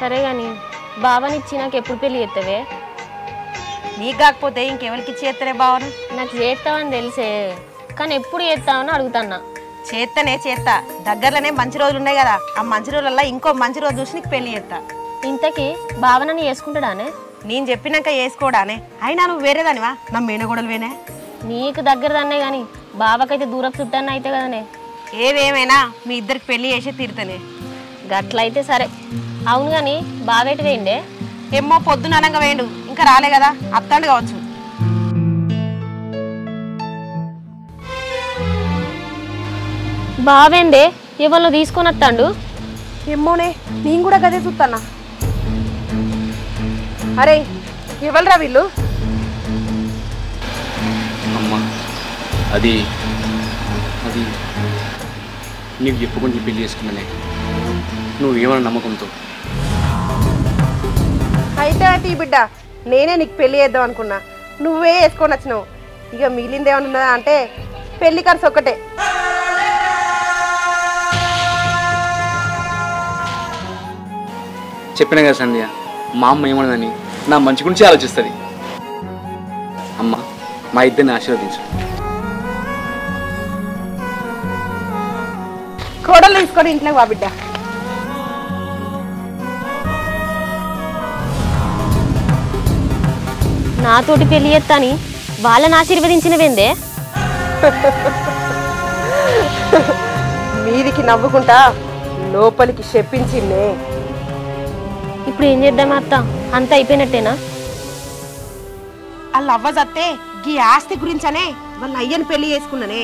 సరే గాని బావనిచ్చి నాకు ఎప్పుడు పెళ్లి చేస్తావే? నీకు కాకపోతే ఇంకెవరికి చేస్తరే బావను? నాకు చేస్తావని తెలిసే, కానీ ఎప్పుడు చేస్తావని అడుగుతాన్నా. చేస్తనే చేస్తా, దగ్గరలోనే మంచి రోజులు ఉన్నాయి కదా, ఆ మంచి రోజులలో ఇంకో మంచి రోజు చూసి నీకు పెళ్లి చేస్తా. ఇంతకీ బావనని చేసుకుంటాడానే? నేను చెప్పినాక వేసుకోడానే, అయినా నువ్వు వేరేదానివా, నా మేనగోడలువేనే. నీకు దగ్గర దాన్నే గాని బావకైతే దూరపు చుట్టాన్ని అయితే కదనే. ఏదేమైనా మీ ఇద్దరికి పెళ్లి చేసే తీరుతానే. గట్లయితే సరే. అవును గాని బావేటి వేయండే? ఏమో పొద్దున అనంగా వేయండు, ఇంకా రాలే కదా, అత్తాడు కావచ్చు. బావేందే ఎవరిలో తీసుకొని వస్తాడు? ఏమోనే, నేను కూడా గదే చూస్తానా. అరే ఎవరురా వీళ్ళు? అమ్మా అది అది నీకు చెప్పుకొని పెళ్లి చేసుకున్నానే, నువ్వేమన్నా నమ్మకంతో. అయితే ఈ బిడ్డ నేనే నీకు పెళ్లి చేద్దాం అనుకున్నా, నువ్వే వేసుకొని వచ్చినావు. ఇక మిగిలిందేమన్నా అంటే పెళ్లి ఖర్చు ఒక్కటే. చెప్పినా కదా సంధ్య, మా అమ్మ ఏమన్నదని నా మంచి గురించి ఆలోచిస్తుంది. అమ్మ మా ఇద్దరిని ఆశీర్వదించు. కోడలు తీసుకొని ఇంట్లోకి వా బిడ్డ. నాతోటి పెళ్లి చేస్తాని వాళ్ళని ఆశీర్వదించినవేందే? మీదికి నవ్వుకుంటా లోపలికి చెప్పించిందే. ఇప్పుడు ఏం చేద్దాం అత్త? అంత అయిపోయినట్టేనా? వాళ్ళ అవ్వ చస్తే గీ ఆస్తి గురించనే వాళ్ళ అయ్యని పెళ్లి చేసుకున్నానే.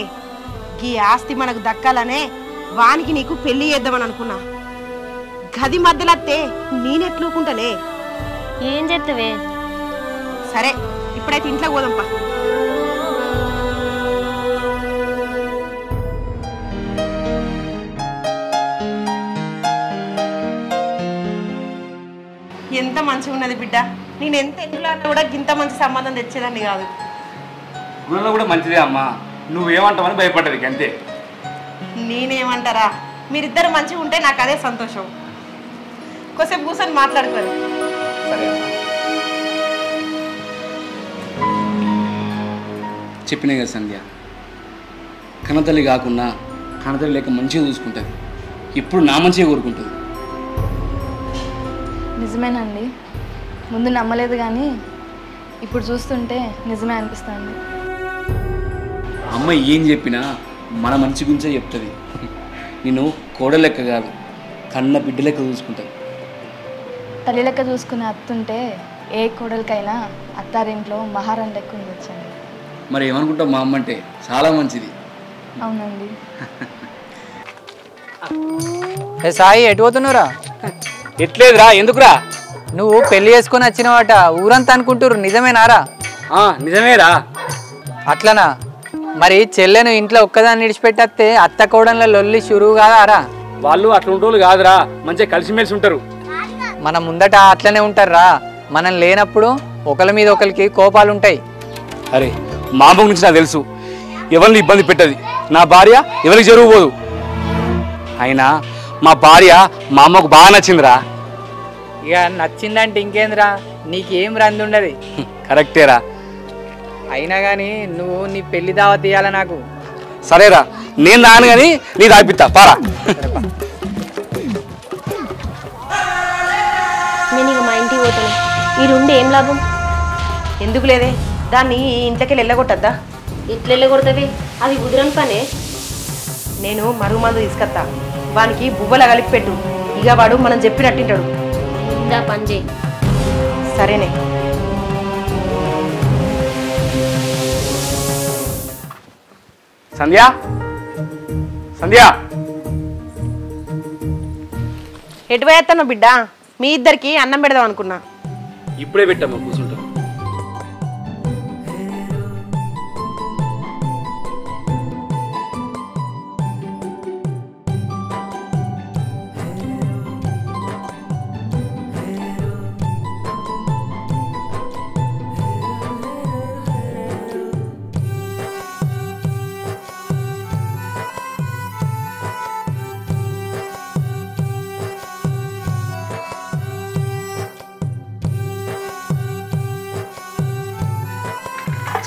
గీ ఆస్తి మనకు దక్కాలనే వానికి నీకు పెళ్లి చేద్దామని అనుకున్నా. గది మధ్యలో అత్తే నేనెట్లుకుంటానే. ఏం చేస్తావే? సరే ఇప్పుడైతే ఇంట్లో పోదాంపా. ఎంత మంచిగా ఉన్నది బిడ్డ, నేను ఎంత ఇంట్లో అన్నా కూడా ఇంత మంచి సంబంధం తెచ్చేదాన్ని కాదు. గుణంలో కూడా మంచిదే అమ్మా, నువ్వేమంటావని భయపడ్డది అంతే. నేనేమంటారా, మీరిద్దరు మంచిగా ఉంటే నాకు అదే సంతోషం. కొద్దిసేపు కూర్చొని మాట్లాడుకోరు. సరే చెప్పినా కదా సంధ్య, కన్నతల్లి కాకుండా కన్నతల్లి లేక మంచిగా చూసుకుంటుంది, ఇప్పుడు నా మంచిగా కోరుకుంటుంది. నిజమేనండి, ముందు నమ్మలేదు కానీ ఇప్పుడు చూస్తుంటే నిజమే అనిపిస్తుంది. అమ్మ ఏం చెప్పినా మన మంచి గురించే చెప్తుంది. నేను కోడలు లెక్క కాదు, కన్న బిడ్డ లెక్క చూసుకుంటాను. తల్లి లెక్క చూసుకునే అత్తుంటే ఏ కోడలికైనా అత్తారింట్లో మహారాణి లెక్క ఉండొచ్చండి. మరి ఏమనుకుంటావు, మా అమ్మ అంటే చాలా మంచిది. అవునండి. సాయి ఎటు పోతున్నావురా? ఎట్లేదురా, ఎందుకురా? నువ్వు పెళ్లి చేసుకొని వచ్చినవాట ఊరంతా అనుకుంటుర్రు, నిజమేనారా? నిజమేరా. అట్లనా? మరి చెల్లెను ఇంట్లో ఒక్కదాన్ని విడిచిపెట్టేస్తే అత్త కోడళ్ళ లొల్లి షురువు కాదారా? వాళ్ళు అట్లా ఉంటోళ్ళు కాదురా, మంచిగా కలిసిమెలిసి ఉంటారు. మన ముందట అట్లనే ఉంటారా, మనం లేనప్పుడు ఒకరి మీద ఒకరికి కోపాలు ఉంటాయి. అరే మా అమ్మ గురించి నాకు తెలుసు, ఎవరిని ఇబ్బంది పెట్టదు. నా భార్య ఎవరికి జరుగుపోదు. అయినా మా భార్య మా అమ్మకు బాగా నచ్చిందిరా. ఇక నచ్చిందంటే ఇంకేంద్రా, నీకేం రంది ఉండదు. కరెక్టేరా. అయినా కానీ నువ్వు నీ పెళ్లి దావా తీయాలా నాకు? సరేరా, నేను రాను కానీ నీ దాపిస్తా, పారా. నేను ఇక మా ఇంటికి పోతాను. ఈ నుండి ఏం లాభం? ఎందుకు లేదే, దాన్ని ఇంట్లోకి వెళ్ళగొట్టద్దా? ఎట్లా వెళ్ళగొడతావి? అది కుదరని పనే. నేను మరుగు మందు తీసుకొస్తా, వానికి బువ్వల కలిపి పెట్టు, ఇక వాడు మనం చెప్పినట్టింటాడు. ఇందా పని చేయి. సరేనే. సంధ్య, సంధ్య, ఎటు పోయేస్తాను బిడ్డ? మీ ఇద్దరికి అన్నం పెడదాం అనుకున్నా. ఇప్పుడే పెట్టమ్మా, కూర్చుంటాం.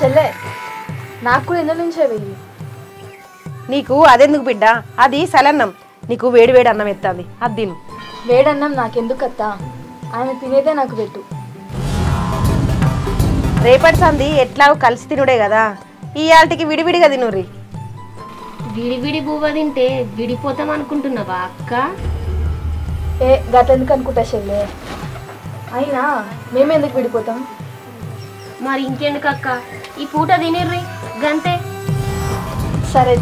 చెల్లె నాకు కూడా ఎన్నో నుంచే వెయ్యి. నీకు అదెందుకు బిడ్డ, అది సలన్నం. నీకు వేడి వేడి అన్నం ఎత్తాది, అది తిను. వేడన్నం నాకెందుకు అత్తా, ఆయన తినేదే నాకు పెట్టు. రేపటి సంది ఎట్లాగో కలిసి తినుడే కదా, ఈ ఆల్టికి విడివిడిగా తినుర్రి. విడివిడి బువ్వ తింటే విడిపోతాం అనుకుంటున్నావా అక్క? గట్లెందుకు అనుకుంటా చెల్లె, అయినా మేమెందుకు విడిపోతాం? మరి ఇంకెందుకు అక్క, ఈ పూట తినిర్రి గంతే. సరే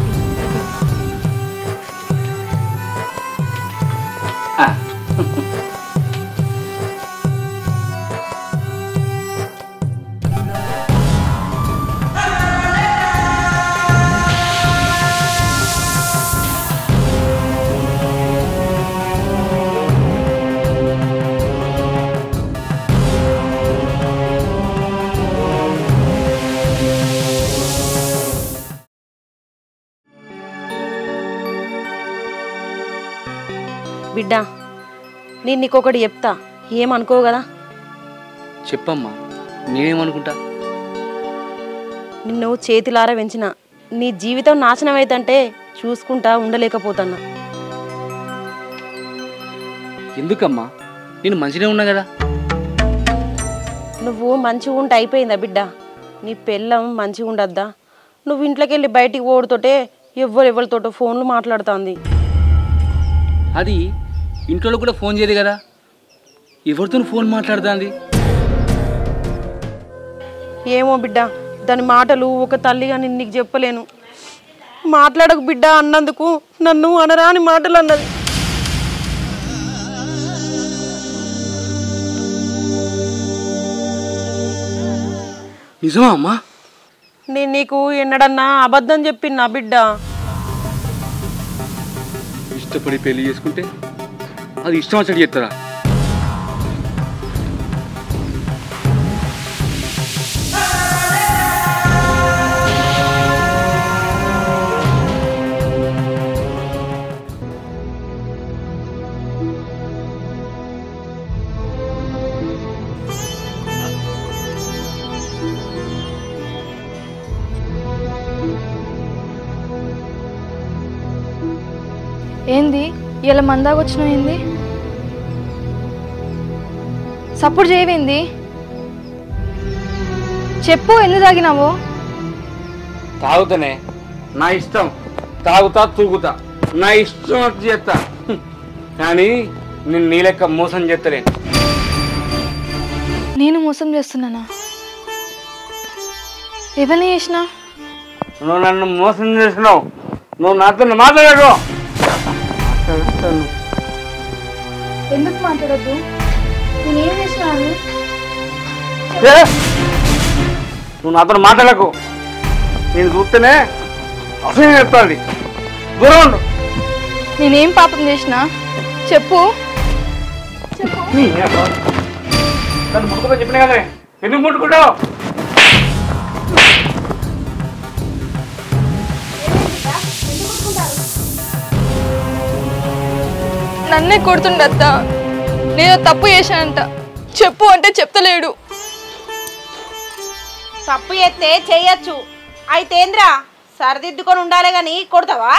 బిడ్డ, నేను నీకొకటి చెప్తా, ఏమనుకో కదా. చెప్పమ్మా, నేనేమనుకుంటా? నిన్ను చేతిలారా పెంచిన, నీ జీవితం నాశనం అవుతుంటే చూసుకుంటా ఉండలేకపోతున్నా. ఎందుకమ్మా, నేను మంచిగా ఉన్నా కదా. నువ్వు మంచిగా ఉంటే అయిపోయిందా బిడ్డ? నీ పెళ్ళం మంచిగా ఉండద్దా? నువ్వు ఇంట్లోకి వెళ్ళి బయటికి పోడుతోటే ఎవరితోటో ఫోన్లు మాట్లాడుతుంది. అది ఇంట్లో కూడా ఫోన్ చేయదు కదా, ఎవరితో ఫోన్ మాట్లాడుతుంది? ఏమో బిడ్డ, దాని మాటలు ఒక తల్లిగా నేను నీకు చెప్పలేను. మాట్లాడకు బిడ్డ అన్నందుకు నన్ను అనరాని మాటలు అన్నది. నిజమా అమ్మా? నేను నీకు ఎన్నడన్నా అబద్ధం చెప్పినా బిడ్డ? ఇష్టపడి పెళ్లి చేసుకుంటే అది ఇష్టం వచ్చాడు చెప్తారా? ఏంది ఇలా మందాగొచ్చినావు? ఏంది సప్పుడు చేయవేంది? చెప్పు, ఎందుకు తాగినావు? తాగుతానే, నా ఇష్టం. తాగుతా తూగుతా, నా ఇష్టం వచ్చి చేస్తా. కానీ నేను నీ లెక్క మోసం చేస్తలే. నేను మోసం చేస్తున్నానా? ఎవరిని చేసినా? నువ్వు నన్ను మోసం చేసినావు. నువ్వు నాతో మాట్లాడకు. ఎందుకు మాట్లాడద్దు? నేనేం చేసినా? నువ్వు నాతో మాట్లాడకు. నేను చూస్తేనే అసహ్యం చెప్తాది. దూరం ఉండు. నేనేం పాపం చేసినా చెప్పు. నన్ను ముట్టుకుంటా చెప్పినా కదా, ఎందుకు ముట్టుకుంటావు? నన్నే కొడుతుండత్త. నేను తప్పు చేశానంట, చెప్పు అంటే చెప్తలేడు. తప్పు చేస్తే చెయ్యొచ్చు, అయితే ఏంద్రా సరిదిద్దుకొని ఉండాలి గాని కొడతావా?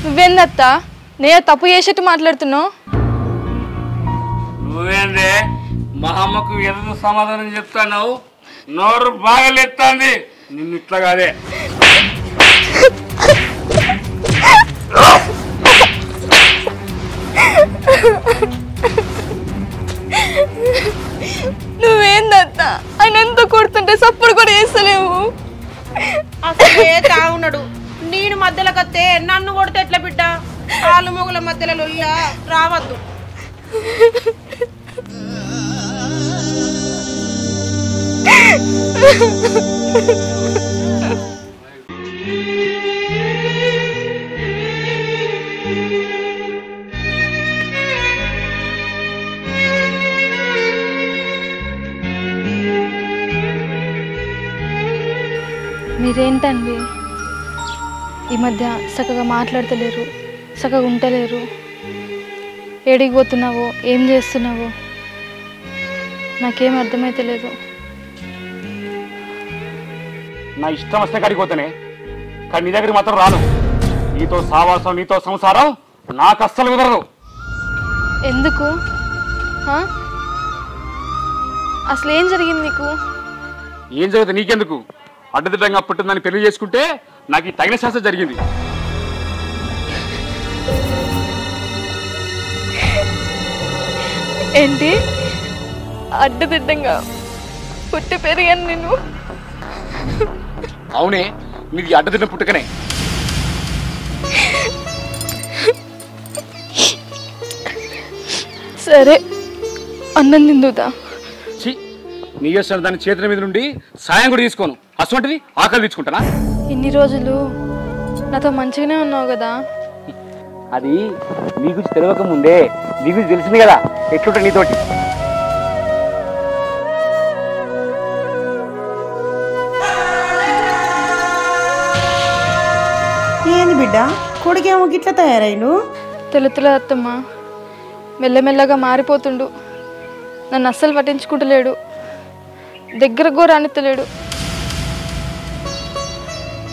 నువ్వేందత్తా నేను తప్పు చేసేట్టు మాట్లాడుతున్నావు? నువ్వేందే మా అమ్మకు ఎదురు సమాధానం చెప్తాను. నోరు బాగా లేస్తుంది. నిన్ను ఇట్లా కాదే. నువ్వేందత్తా ఆయన ఎంత కొడుతుంటే సప్పుడు కూడా చేస్తలేవు. అసలే తాగున్నాడు, నేను మధ్యలో కత్తే నన్ను కొడితే ఎట్లా బిడ్డ? కాళ్ళు మొగుల మధ్యలో లొల్లా రావద్దు. మీరేంటండి ఈ మధ్య చక్కగా మాట్లాడతలేరు, చక్కగా ఉండలేరు? ఏడికి పోతున్నావో, ఏం చేస్తున్నావో నాకేం అర్థమైతలేదు. నా ఇష్టం వచ్చిన కాడికి పోతానే, కానీ నీ దగ్గరికి మాత్రం రాను. నీతో సావాసం, నీతో సంసారం నాకు అస్సలు కుదరదు. ఎందుకు? అసలు ఏం జరిగింది నీకు? ఏం జరుగుతుంది నీకెందుకు? అడ్డదిడ్డంగా పుట్టిందని పెళ్లి చేసుకుంటే నాకు ఈ తగిన శాస్త్రం జరిగింది. ఏంటి? అడ్డదిడ్డంగా పుట్టి పెరిగాను నేను? అవునే, నీది అడ్డదిడ్డ పుట్టుకనే. సరే, అన్నం తిందుదా? నీ చేస్తున్న దాని చేతుల మీద నుండి సాయం కూడా తీసుకోను. అసలు ఆకలి తీసుకుంటానా? ఇన్ని రోజులు నాతో మంచిగానే ఉన్నావు కదా. అది నీ గురించి తెలియక ముందే నీ గురించి తెలిసింది కదా ఎట్లుంటా నీతోటి. ఏంది బిడ్డ, కొడుకేమో గిట్లా తయారైను? తెలుతులే అత్తమ్మ, మెల్లమెల్లగా మారిపోతుండు. నన్ను అస్సలు పట్టించుకుంటలేడు, దగ్గరకు కూడా రానిత్తలేడు.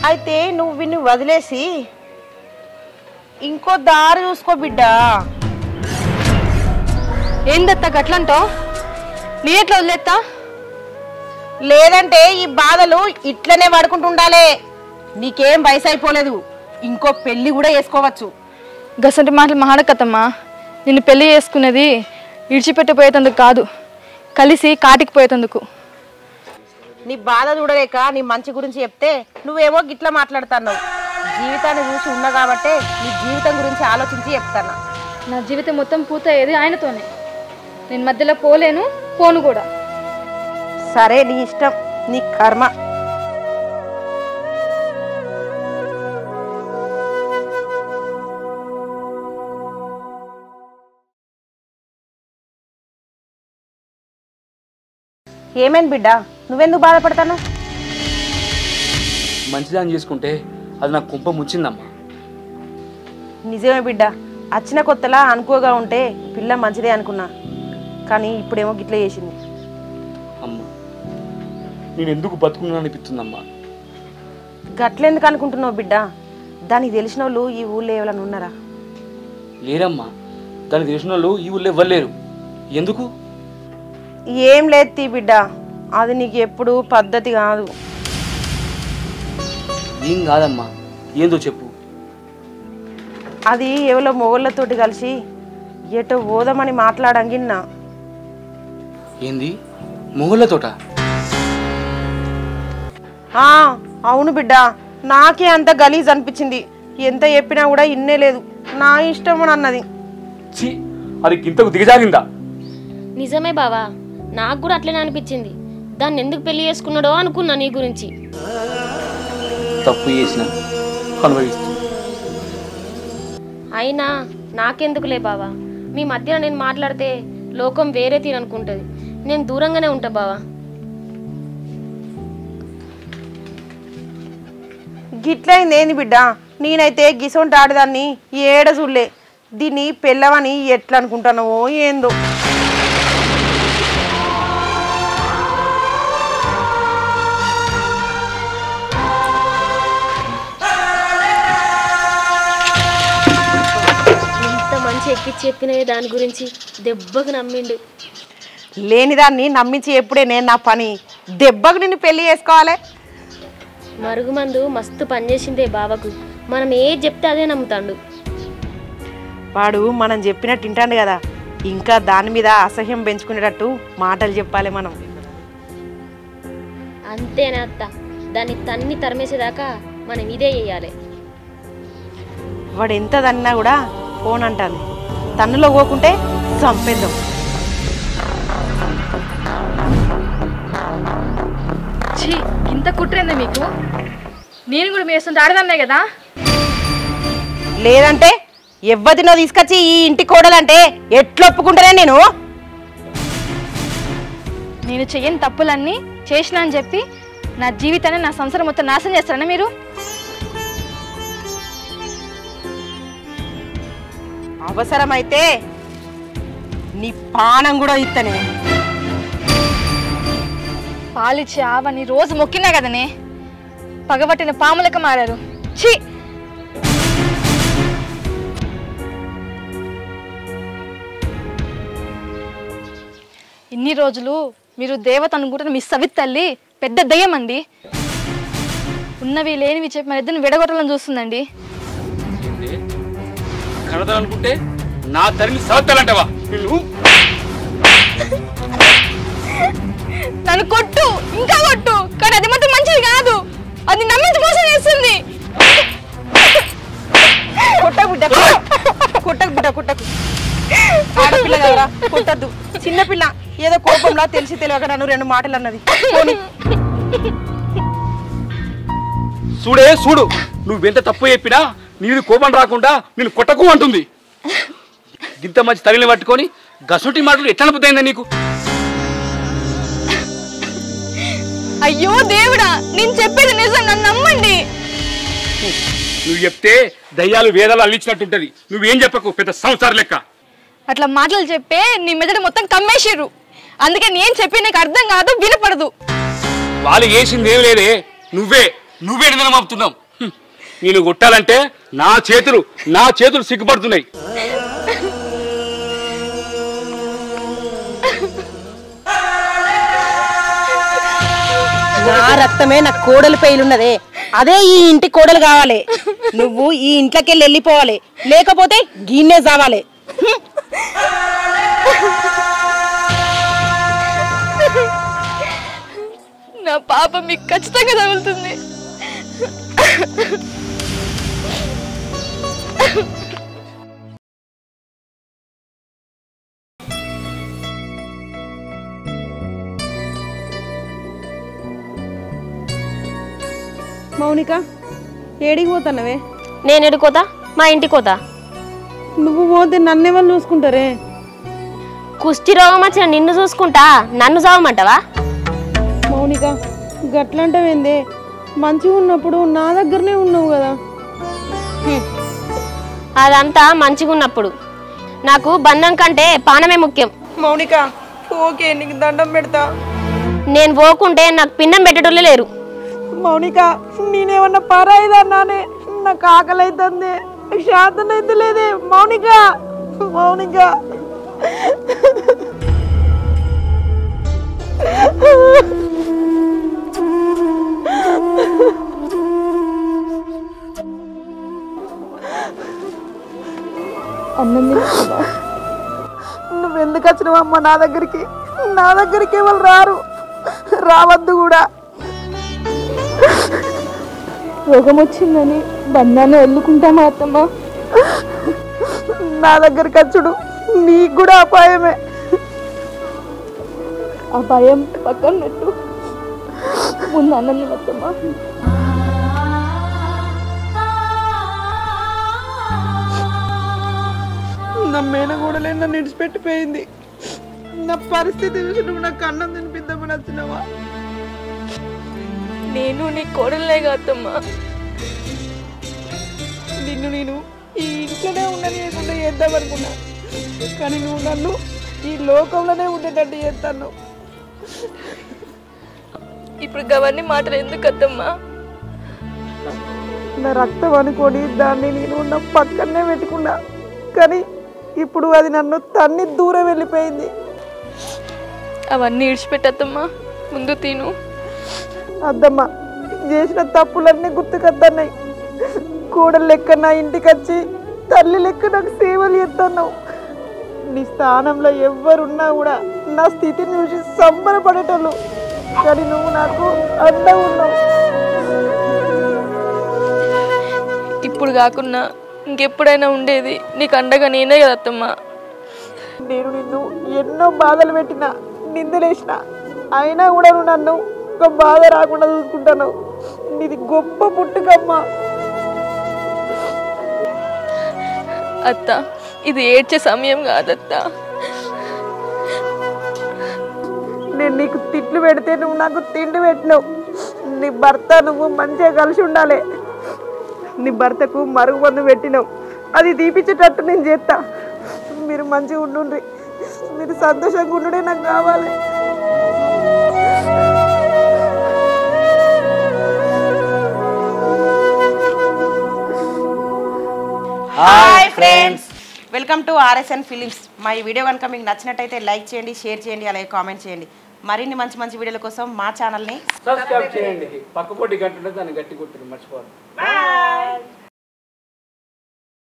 అయితే నువ్వు విన్ను వదిలేసి ఇంకో దారి చూసుకో బిడ్డ. ఏందత్త గట్లంటో? నీ ఎట్లా వదిలేస్తా? లేదంటే ఈ బాధలు ఇట్లనే పడుకుంటుండాలే. నీకేం వయసు అయిపోలేదు, ఇంకో పెళ్లి కూడా చేసుకోవచ్చు. గసంటి మాటలు మాడకత్తమ్మా. నిన్ను పెళ్లి చేసుకునేది ఇడిచిపెట్టిపోయేందుకు కాదు, కలిసి కాటికి పోయేందుకు. నీ బాధ చూడలేక నీ మంచి గురించి చెప్తే నువ్వేమో గిట్లా మాట్లాడుతున్నావు. జీవితాన్ని చూసి ఉన్నా కాబట్టే నీ జీవితం గురించి ఆలోచించి చెప్తాను. నా జీవితం మొత్తం పూర్తయ్యేది ఆయనతోనే. నేను మధ్యలో పోలేను, పోను కూడా. సరే, నీ ఇష్టం, నీ కర్మ. ఏమైంది బిడ్డ, నువ్వెందుకు బాధపడతాను? మంచిదాన్ని చేసుకుంటే అది నాకు కుంప ముంచిందమ్మా. నిజమే బిడ్డ, వచ్చిన కొత్తలా అనుకోగా ఉంటే పిల్ల మంచిదే అనుకున్నా, కానీ ఇప్పుడేమో గిట్ల చేసింది. అమ్మా, నేను ఎందుకు బతుకున్నా అనిపిస్తుందమ్మా. గట్లెందుకు అనుకుంటున్నావు బిడ్డ? దానికి తెలిసిన వాళ్ళు ఈ ఊళ్ళో ఎవరైనా ఉన్నారా? లేరమ్మా, దానికి తెలిసిన వాళ్ళు ఈ ఊళ్ళో ఇవ్వలేరు. ఎందుకు? ఏం లేదు తీ బిడ్డ, అది నీకు ఎప్పుడు పద్ధతి కాదు. ఏం కాదమ్మా, ఏందో చెప్పు. అది ఎవరో మొగళ్ళతోటి కలిసి ఎటో పోదామని మాట్లాడంగిన్నా. ఏంది? మొగళ్ళతోట? అవును బిడ్డ, నాకే అంత గలీజ్ అనిపించింది. ఎంత చెప్పినా కూడా ఇన్నే లేదు, నా ఇష్టం అని అన్నది. అది గింతకు దిగజారిందా? నిజమే బావా, నాకు కూడా అట్లనే అనిపించింది. దాన్ని ఎందుకు పెళ్లి చేసుకున్నాడో అనుకున్నా నీ గురించి. తప్పు చేసిన అనుభవిస్తూ. అయినా నాకెందుకులే బావా, మీ మధ్యన నేను మాట్లాడితే లోకం వేరే తీరనుకుంటుంది. నేను దూరంగానే ఉంటా బావా. గిట్లయింది ఏంది బిడ్డ? నేనైతే గిసొంటి ఆడదాన్ని ఏడ చూడలే. దీన్ని పెళ్ళవని ఎట్లా అనుకుంటానో ఏందో. ఎంత మంచి ఎక్కిచ్చి చెప్పినవే దాని గురించి, దెబ్బకు నమ్మిండు. లేనిదాన్ని నమ్మించి ఎప్పుడే నేను నా పని. దెబ్బకు నిన్ను పెళ్లి చేసుకోవాలి. మరుగుమందు మస్తు పనిచేసిందే బావకు. మనం ఏది చెప్తే అదే నమ్ముతాడు. వాడు మనం చెప్పినట్టు వింటాడు కదా, ఇంకా దాని మీద అసహ్యం పెంచుకునేటట్టు మాటలు చెప్పాలి మనం. అంతేనా అత్త, దాన్ని తన్ని తరిమేసేదాకా మనం ఇదే చెయ్యాలి. వాడు ఎంత తన్నా కూడా ఫోన్ అంటాను, తన్నులో పోకుంటే చంపేద్దాం. ఇంత కుట్రేందా మీకు? నేను కూడా మీ వేస్తుంటే ఆడదన్నే కదా. లేదంటే ఎవ్వదినో తీసుకొచ్చి ఈ ఇంటి కోడలంటే ఎట్లా ఒప్పుకుంటానే నేను? నేను చెయ్యని తప్పులన్నీ చేసినా అని చెప్పి నా జీవితాన్ని, నా సంసారం మొత్తం నాశనం చేస్తారన్నా మీరు? అవసరమైతే నీ పానం కూడా ఇస్తనే. పాలిచ్చే ఆవని రోజు మొక్కినా కదనే, పగబట్టిన పాములకు మారారు. ఛీ! ఇన్ని రోజులు మీరు దేవత అనుకుంటున్న మీ సవిత్ తల్లి పెద్ద దయ్యం అండి. ఉన్నవి లేనివి చెప్పి మన ఇద్దరిని విడగొట్టాలని చూస్తుందండి. అనుకుంటే నా తల్లిని సవత్తాలంటావా? నన్ను కొట్టు, ఇంకా కొట్టు, కానీ అది మాత్రం మంచిది కాదు. అది నమ్మించి మోసం చేస్తుంది. కొట్టకు బిడ్డ, కొట్టకు బిడ్డ, కొట్టకు. ఆడపిల్ల కదరా, కొట్టద్దు. చిన్నపిల్ల ఏదో కోపంలా తెలిసి తెలియక నన్ను 2 మాటలు అన్నది. చూడే చూడు, నువ్వెంత తప్పు చెప్పినా నీది కోపం రాకుండా నేను కొట్టకు అంటుంది. ఇంత మంచి తల్లిని పట్టుకొని గసుటి మాటలు ఎట్లా అనిపిపోయిందా నీకు? అయ్యో దేవుడా, నేను చెప్పేది నిజం, నన్ను నమ్మండి. నువ్వు చెప్తే దయ్యాలు వేదాలు అల్లించినట్టుంటది. నువ్వేం చెప్పకు, పెద్ద సంసార లెక్క. అట్లా మాటలు చెప్పే నీ మెదడు మొత్తం కమ్మేసిర్రు. అందుకే నేను చెప్పి నీకు అర్థం కాదు, వినపడదు. వాళ్ళు చేసింది ఏం లేదే, నువ్వే నిందన మాపుతున్నావు. నేను కొట్టాలంటే నా చేతులు సిగ్గుపడుతున్నాయి. నా రక్తమే నా కోడలు పేలున్నదే, అదే ఈ ఇంటి కోడలు కావాలి. నువ్వు ఈ ఇంట్లోకెళ్ళి వెళ్ళిపోవాలి, లేకపోతే గిన్నే చావాలి. నా పాపం మీకు ఖచ్చితంగా తగులుతుంది. మౌనిక, ఏడికి పోతానవే? నేను ఎడుకోతా, మా ఇంటికి పోతా. నువ్వు పోతే నన్నెవరు చూసుకుంటారే? కుష్టి రోగం వచ్చిన నిన్ను చూసుకుంటా, నన్ను చావమంటావా? మౌనిక, గట్లంటవేందే? మంచిగా ఉన్నప్పుడు నా దగ్గరనే ఉన్నావు కదా. అదంతా మంచిగా ఉన్నప్పుడు. నాకు బంధం కంటే పానమే ముఖ్యం. మౌనిక, ఓకే, నీకు దండం పెడతా. నేను పోకుంటే నాకు పిండం పెట్టేటోళ్ళే లేరు. మౌనిక, నేనేమన్నా పరాయిదన్నానే? నాకు ఆకలి అవుతుంది, శాతం అయితే లేదే. మౌనిక, అన్నం తినకుండా నువ్వెందుకు వచ్చినావమ్మా నా దగ్గరికి? నా దగ్గరికి ఎవరు రారు, రావద్దు కూడా. రోగం వచ్చిందని బంధాన్ని వదులుకుంటామా అత్తమ్మ? నా దగ్గరికి వచ్చుడు నీకు కూడా అపాయమే. అపాయం పక్కన పెట్టు, ముందు అన్నం అత్తమ్మ. నా మేన కూడా నన్ను విడిచిపెట్టిపోయింది. నా పరిస్థితి చూసి నువ్వు నాకు అన్నం తినిపిద్దామని వచ్చినావా? నేను నీ కోడలే కాదమ్మా. నిన్ను నేను ఈ ఇంట్లోనే ఉండనియకుండా చేద్దామనుకున్నా, కానీ నువ్వు నన్ను ఈ లోకంలోనే ఉండేటట్టు చేస్తాను. ఇప్పుడు గవన్నీ మాటలు ఎందుకు అత్తమ్మా? నా రక్తం అనుకొని దాన్ని నేను నా పక్కనే పెట్టుకున్నా, కానీ ఇప్పుడు అది నన్ను తన్ని దూరం వెళ్ళిపోయింది. అవన్నీ ఇడిచిపెట్టద్దమ్మా, ముందు తిను. అద్దమ్మా, చేసిన తప్పులన్నీ గుర్తుకొస్తున్నాయి. కోడలు లెక్క నా ఇంటికి వచ్చి తల్లి లెక్క నాకు సేవలు చేస్తున్నావు. నీ స్థానంలో ఎవ్వరున్నా కూడా నా స్థితిని చూసి సంబరపడేటోళ్ళు, కానీ నువ్వు నాకు అండగా ఉన్నావు. ఇప్పుడు కాకున్నా ఇంకెప్పుడైనా ఉండేది నీకు అండగా నేనే కదా అత్తమ్మా. నేను నిన్ను ఎన్నో బాధలు పెట్టినా, నిందలేసిన, అయినా కూడా నువ్వు నన్ను ఒక బాధ రాకుండా చూసుకుంటాను. నీది గొప్ప పుట్టుకమ్మా. అత్త, ఇది ఏడ్చే సమయం కాదత్త. నేను నీకు తిట్లు పెడితే నువ్వు నాకు తిండి పెట్టినావు. నీ భర్త నువ్వు మంచిగా కలిసి ఉండాలి. నీ భర్తకు మరుగుమందు పెట్టినావు, అది తీపిచ్చేటట్టు నేను చేస్తా. మీరు మంచిగా ఉండుండ్రి, మీరు సంతోషంగా ఉండుడే నాకు కావాలి. Hi friends, welcome to RSN films. మా ఈ వీడియో కనుక మీకు నచ్చినట్టయితే లైక్ చేయండి, షేర్ చేయండి, అలాగే కామెంట్ చేయండి. మరిన్ని మంచి మంచి వీడియోల కోసం మా ఛానల్ని సబ్స్క్రైబ్ చేయండి. పక్క పొట్టి గంట దాన్ని గట్టి కొట్టుడు మర్చిపోవాలి.